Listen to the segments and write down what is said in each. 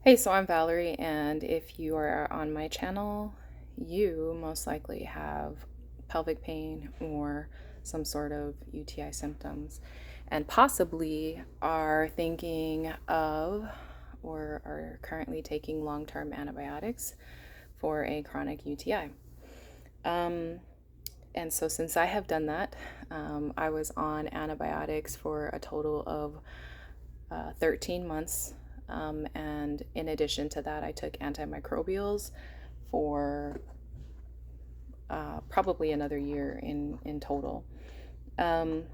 Hey, so I'm Valerie, and if you are on my channel, you most likely have pelvic pain or some sort of UTI symptoms, and possibly are thinking of or are currently taking long-term antibiotics for a chronic UTI. Um, and so, since I have done that, I was on antibiotics for a total of 13 months. And in addition to that, I took antimicrobials for probably another year in total. Um,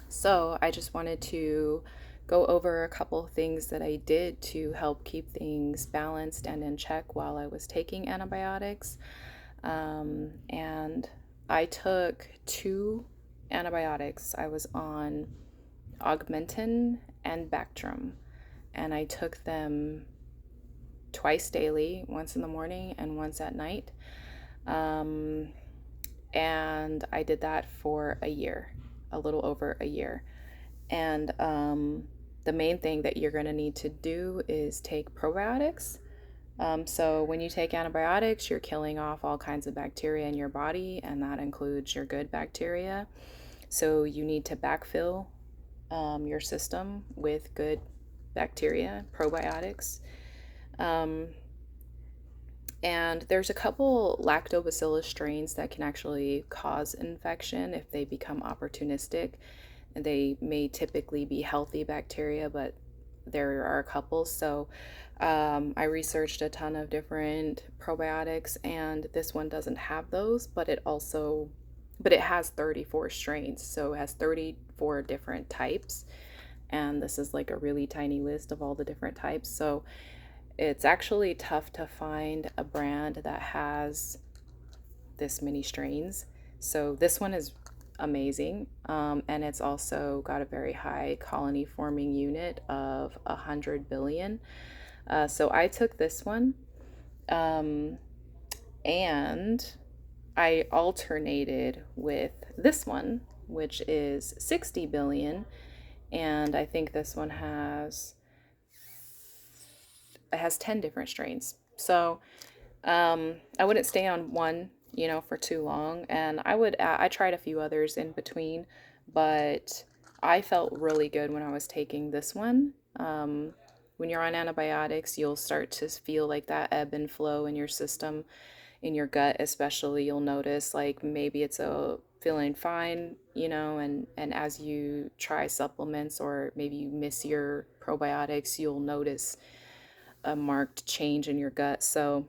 so I just wanted to go over a couple things that I did to help keep things balanced and in check while I was taking antibiotics. And I took two antibiotics. I was on Augmentin and Bactrim, and I took them twice daily, once in the morning and once at night. Um, and I did that for a year, a little over a year. And the main thing that you're going to need to do is take probiotics. So when you take antibiotics, you're killing off all kinds of bacteria in your body, and that includes your good bacteria. So you need to backfill your system with good bacteria, probiotics. Um, and there's a couple lactobacillus strains that can actually cause infection if they become opportunistic. And they may typically be healthy bacteria, but there are a couple. So I researched a ton of different probiotics, and this one doesn't have those, but it has 34 strains. So it has 34 different types. And this is like a really tiny list of all the different types. So it's actually tough to find a brand that has this many strains. So this one is amazing, and it's also got a very high colony forming unit of 100 billion. So I took this one, um, and I alternated with this one, which is 60 billion, and I think this one has 10 different strains. So I wouldn't stay on one, for too long. And I tried a few others in between, but I felt really good when I was taking this one. When you're on antibiotics, you'll start to feel like that ebb and flow in your system, in your gut, especially. You'll notice like maybe it's a feeling fine, and as you try supplements or maybe you miss your probiotics, you'll notice a marked change in your gut. So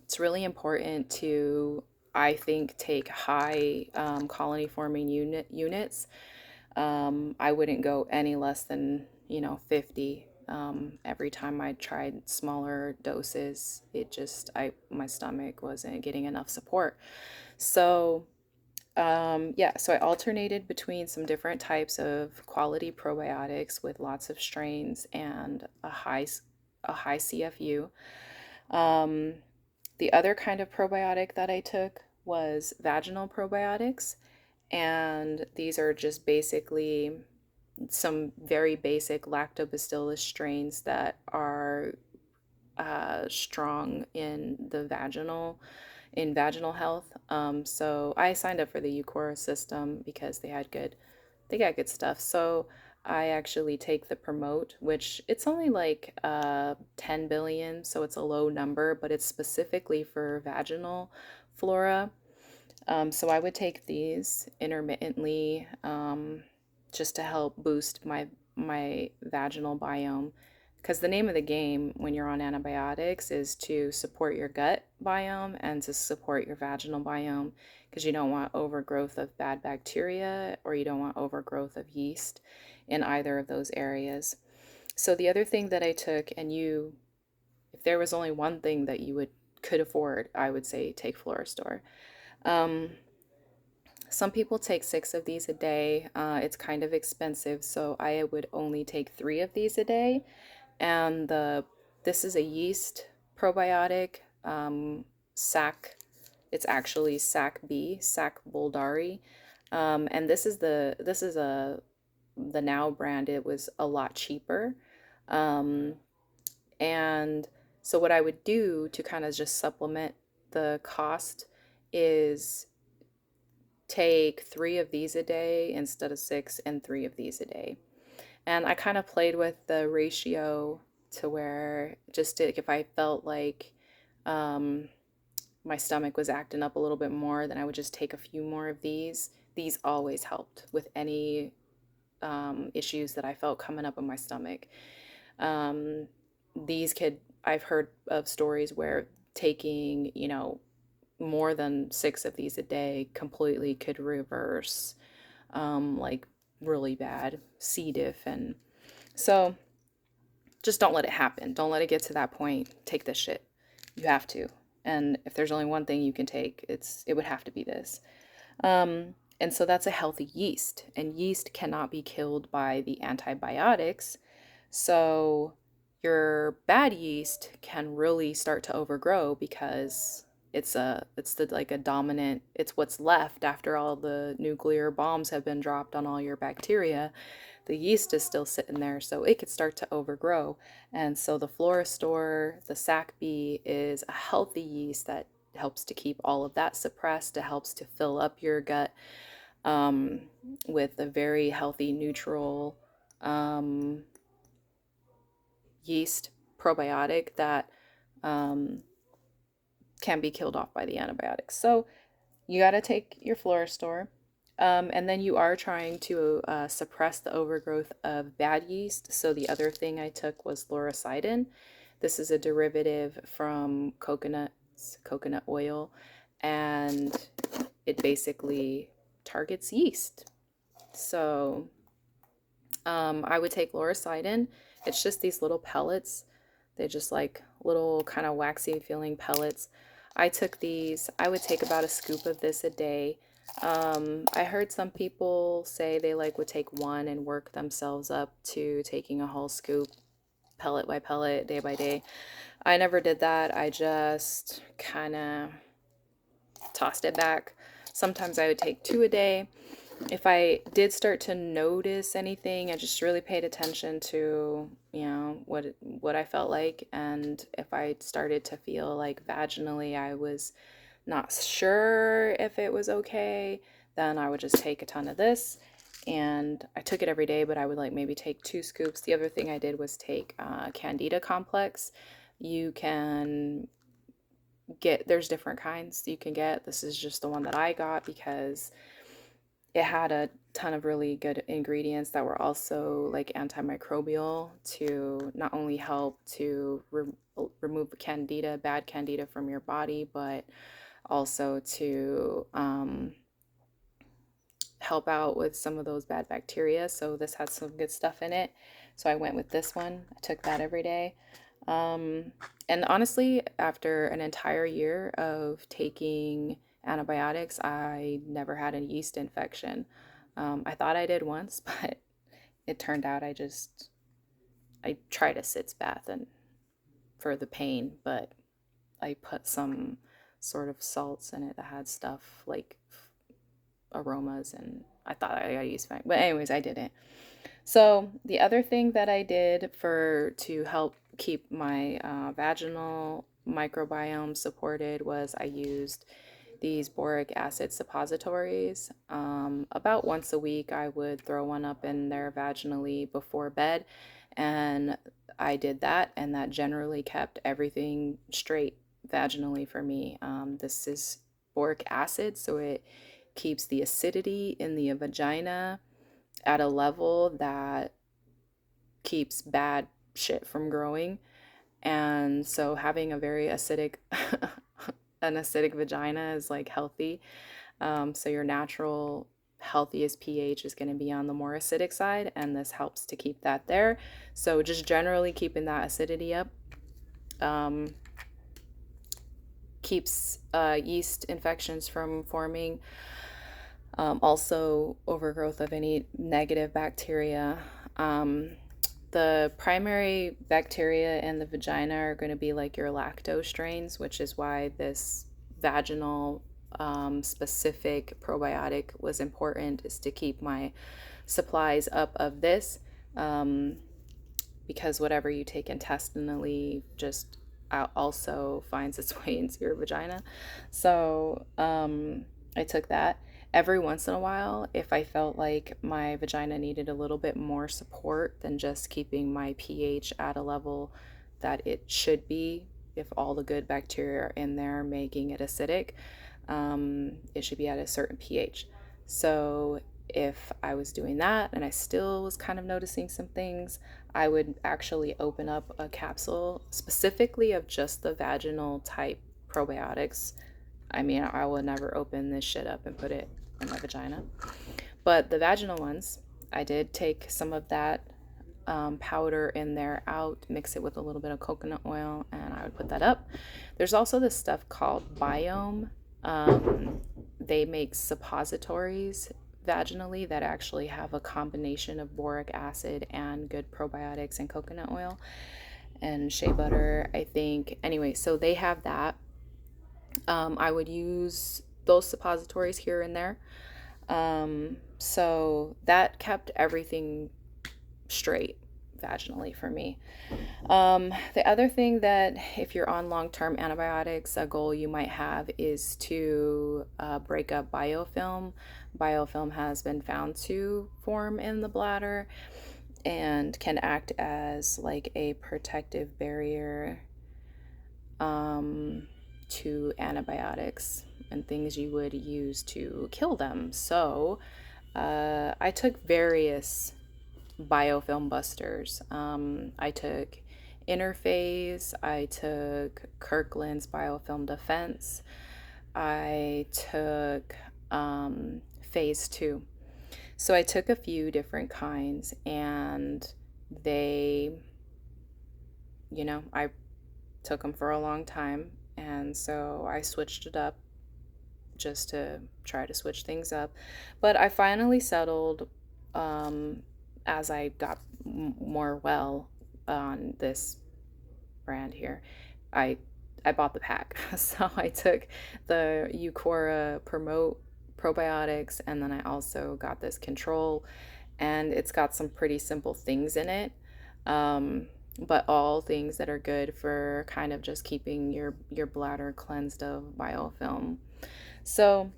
it's really important to, I think, take high colony forming units. I wouldn't go any less than 50. Every time I tried smaller doses, my stomach wasn't getting enough support. So yeah, so I alternated between some different types of quality probiotics with lots of strains and a high CFU. Um, the other kind of probiotic that I took was vaginal probiotics, and these are just basically some very basic lactobacillus strains that are strong in vaginal health. So I signed up for the Eucora system because they got good stuff. So I actually take the promote, which it's only like 10 billion, so it's a low number, but it's specifically for vaginal flora. So I would take these intermittently, just to help boost my vaginal biome. Because the name of the game when you're on antibiotics is to support your gut biome and to support your vaginal biome, because you don't want overgrowth of bad bacteria or you don't want overgrowth of yeast in either of those areas. So the other thing that I took, if there was only one thing that you could afford, I would say take Florastor. Um, some people take 6 of these a day. It's kind of expensive, so I would only take 3 of these a day. And this is a yeast probiotic, Sac. It's actually Sac B, Sac Boldari, and the Now brand. It was a lot cheaper, um, And so what I would do to kind of just supplement the cost is take 3 of these a day instead of six, and 3 of these a day. And I kind of played with the ratio to where just if I felt like um, my stomach was acting up a little bit more, then I would just take a few more of these. These always helped with any issues that I felt coming up in my stomach. Um, I've heard of stories where taking, more than 6 of these a day completely could reverse like really bad C. diff. And so just don't let it happen. Don't let it get to that point. Take this shit. You have to. And if there's only one thing you can take, it would have to be this. And so that's a healthy yeast, and yeast cannot be killed by the antibiotics. So your bad yeast can really start to overgrow because it's what's left after all the nuclear bombs have been dropped on all your bacteria. The yeast is still sitting there, so it could start to overgrow. And so the Florastor, the SACB, is a healthy yeast that helps to keep all of that suppressed. It helps to fill up your gut um, with a very healthy, neutral um, yeast probiotic that um, can be killed off by the antibiotics. So you got to take your Florastor. And then you are trying to suppress the overgrowth of bad yeast. So the other thing I took was lauricidin. This is a derivative from coconut oil, and it basically targets yeast. So I would take lauricidin. It's just these little pellets. They're just like little kind of waxy feeling pellets. I took these. I would take about a scoop of this a day. I heard some people say they would take one and work themselves up to taking a whole scoop, pellet by pellet, day by day. I never did that. I just kind of tossed it back. Sometimes I would take 2 a day. If I did start to notice anything, I just really paid attention to, what I felt like. And if I started to feel like vaginally I was not sure if it was okay, then I would just take a ton of this. And I took it every day, but I would maybe take 2 scoops. The other thing I did was take Candida complex. You can there's different kinds you can get. This is just the one that I got because it had a ton of really good ingredients that were also antimicrobial to not only help to remove bad candida from your body, but also to help out with some of those bad bacteria. So this has some good stuff in it. So I went with this one. I took that every day. And honestly, after an entire year of taking antibiotics, I never had a yeast infection. I thought I did once, but it turned out I tried a sitz bath and for the pain, but I put some sort of salts in it that had stuff like aromas, and I thought I got yeast infection. But anyways, I didn't. So the other thing that I did to help keep my vaginal microbiome supported was I used these boric acid suppositories. About once a week, I would throw one up in there vaginally before bed, and I did that, and that generally kept everything straight vaginally for me. This is boric acid, so it keeps the acidity in the vagina at a level that keeps bad shit from growing. And so having a very acidic an acidic vagina is healthy. So your natural healthiest pH is going to be on the more acidic side, and this helps to keep that there. So just generally keeping that acidity up keeps yeast infections from forming. Also overgrowth of any negative bacteria. The primary bacteria in the vagina are going to be your lactose strains, which is why this vaginal specific probiotic was important, is to keep my supplies up of this. because whatever you take intestinally just also finds its way into your vagina. So I took that. Every once in a while, if I felt like my vagina needed a little bit more support than just keeping my pH at a level that it should be, if all the good bacteria are in there making it acidic, it should be at a certain pH. So if I was doing that and I still was kind of noticing some things, I would actually open up a capsule specifically of just the vaginal type probiotics. I mean, I will never open this shit up and put it in my vagina. But the vaginal ones, I did take some of that powder in there out, mix it with a little bit of coconut oil, and I would put that up. There's also this stuff called Biome. They make suppositories vaginally that actually have a combination of boric acid and good probiotics and coconut oil and shea butter, I think. Anyway, so they have that. I would use those suppositories here and there. So that kept everything straight vaginally for me. The other thing that, if you're on long-term antibiotics, a goal you might have is to break up biofilm. Biofilm has been found to form in the bladder and can act as like a protective barrier to antibiotics and things you would use to kill them. So I took various biofilm busters. I took Interphase, I took Kirkland's Biofilm Defense, I took Phase 2. So I took a few different kinds, and they, I took them for a long time, and so I switched it up just to try to switch things up. But I finally settled as I got more well on this brand here. I bought the pack. So I took the Eucora Promote probiotics, and then I also got this Control, and it's got some pretty simple things in it. But all things that are good for kind of just keeping your bladder cleansed of biofilm. So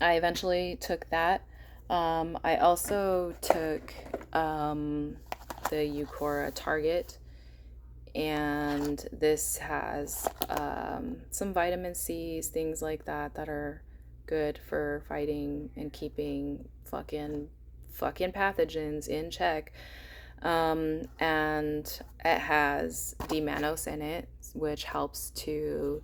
I eventually took that. I also took the Eucora Target, and this has some vitamin C's, things like that are good for fighting and keeping fucking pathogens in check. And it has D-mannose in it, which helps to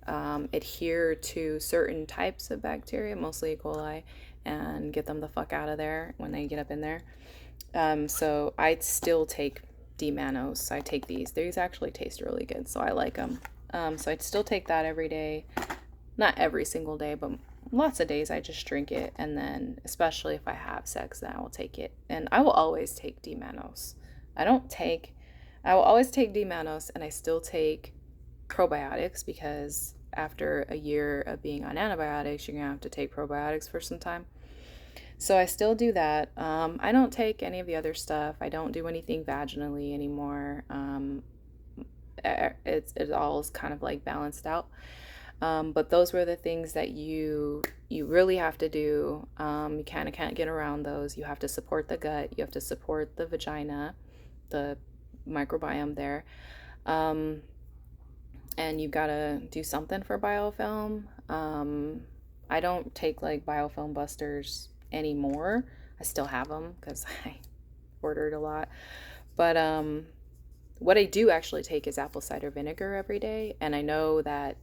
adhere to certain types of bacteria, mostly E. coli, and get them the fuck out of there when they get up in there. So I still take D-mannose. I take these. These actually taste really good, so I like them. So I'd still take that every day. Not every single day, but lots of days I just drink it, and then especially if I have sex, then I will take it. And I will always take D-mannose. I will always take D-mannose, and I still take probiotics, because after a year of being on antibiotics, you're gonna have to take probiotics for some time. So I still do that. I don't take any of the other stuff. I don't do anything vaginally anymore. It all is kind of like balanced out. But those were the things that you really have to do. You kind of can't get around those. You have to support the gut. You have to support the vagina, the microbiome there. And you've got to do something for biofilm. I don't take like biofilm busters anymore. I still have them because I ordered a lot. But what I do actually take is apple cider vinegar every day. And I know that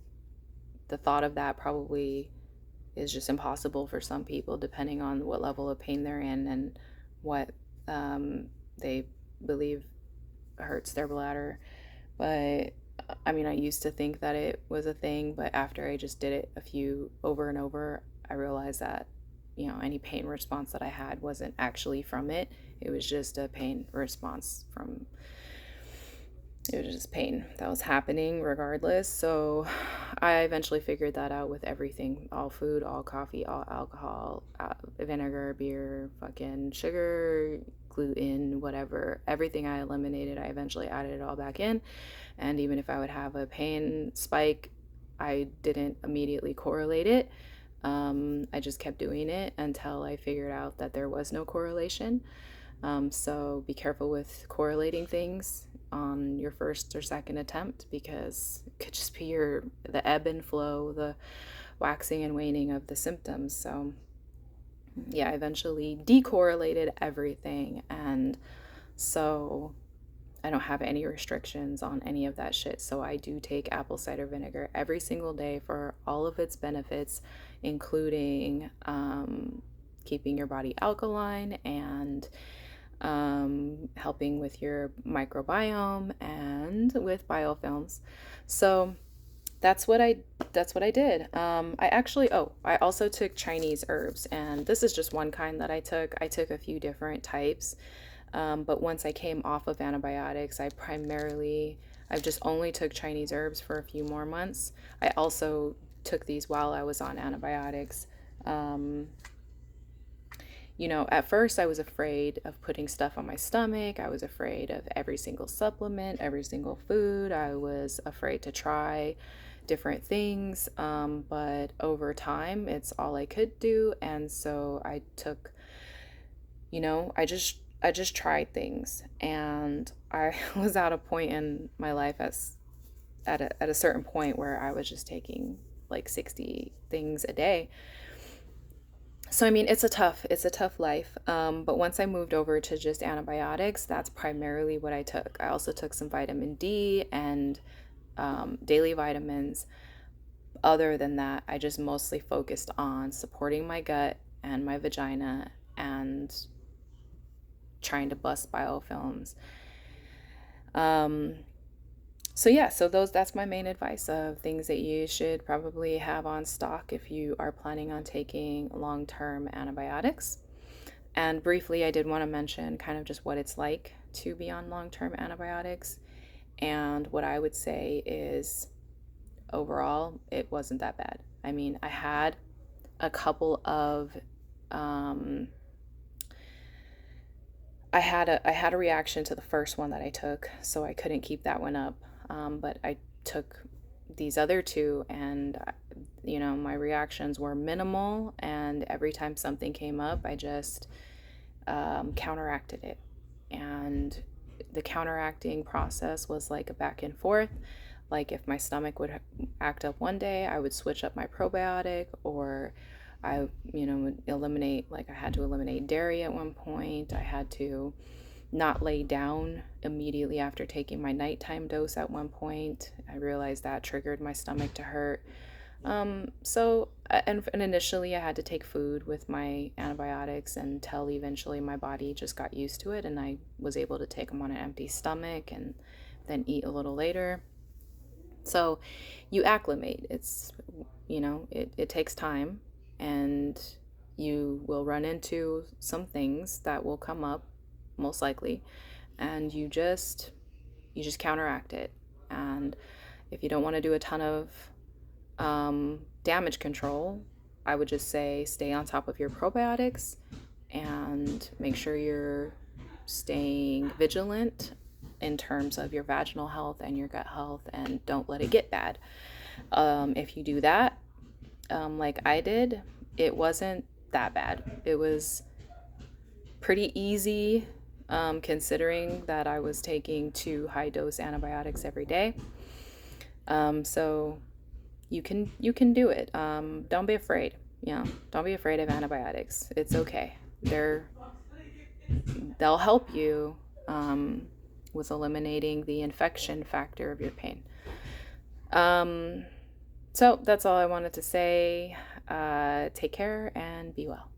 the thought of that probably is just impossible for some people, depending on what level of pain they're in and what they believe hurts their bladder. But I mean, I used to think that it was a thing, but after I just did it a few over and over, I realized that, any pain response that I had wasn't actually from it. It was just a pain response it was just pain that was happening regardless. So I eventually figured that out with everything: all food, all coffee, all alcohol, vinegar, beer, fucking sugar, gluten, whatever, everything I eliminated, I eventually added it all back in. And even if I would have a pain spike, I didn't immediately correlate it. I just kept doing it until I figured out that there was no correlation. So be careful with correlating things on your first or second attempt, because it could just be the ebb and flow, the waxing and waning of the symptoms. So yeah, I eventually decorrelated everything, and so I don't have any restrictions on any of that shit. So I do take apple cider vinegar every single day for all of its benefits, including keeping your body alkaline and helping with your microbiome and with biofilms. So that's what I did. I also took Chinese herbs, and this is just one kind that I took. I took a few different types. But once I came off of antibiotics, I've just only took Chinese herbs for a few more months. I also took these while I was on antibiotics. At first I was afraid of putting stuff on my stomach. I was afraid of every single supplement, every single food. I was afraid to try different things. But over time, it's all I could do. And so I took, I just tried things, and I was at a point in my life at a certain point where I was just taking like 60 things a day. So I mean, it's a tough life. But once I moved over to just antibiotics, that's primarily what I took. I also took some vitamin D and daily vitamins. Other than that, I just mostly focused on supporting my gut and my vagina and trying to bust biofilms. So that's my main advice of things that you should probably have on stock if you are planning on taking long-term antibiotics. And briefly, I did want to mention kind of just what it's like to be on long-term antibiotics. And what I would say is overall, it wasn't that bad. I mean, I had a couple of I had a reaction to the first one that I took, so I couldn't keep that one up. But I took these other two, and my reactions were minimal. And every time something came up, I just counteracted it. And the counteracting process was like a back and forth. Like if my stomach would act up one day, I would switch up my probiotic, or I, would eliminate, like I had to eliminate dairy at one point. I had to not lay down immediately after taking my nighttime dose at one point. I realized that triggered my stomach to hurt. And initially I had to take food with my antibiotics until eventually my body just got used to it, and I was able to take them on an empty stomach and then eat a little later. So you acclimate. It takes time, and you will run into some things that will come up, most likely, and you just counteract it. And if you don't want to do a ton of damage control, I would just say stay on top of your probiotics and make sure you're staying vigilant in terms of your vaginal health and your gut health, and don't let it get bad. If you do that, like I did, it wasn't that bad. It was pretty easy, considering that I was taking 2 high-dose antibiotics every day. So you can do it. Don't be afraid. Don't be afraid of antibiotics. It's okay. They'll help you with eliminating the infection factor of your pain. So that's all I wanted to say. Take care and be well.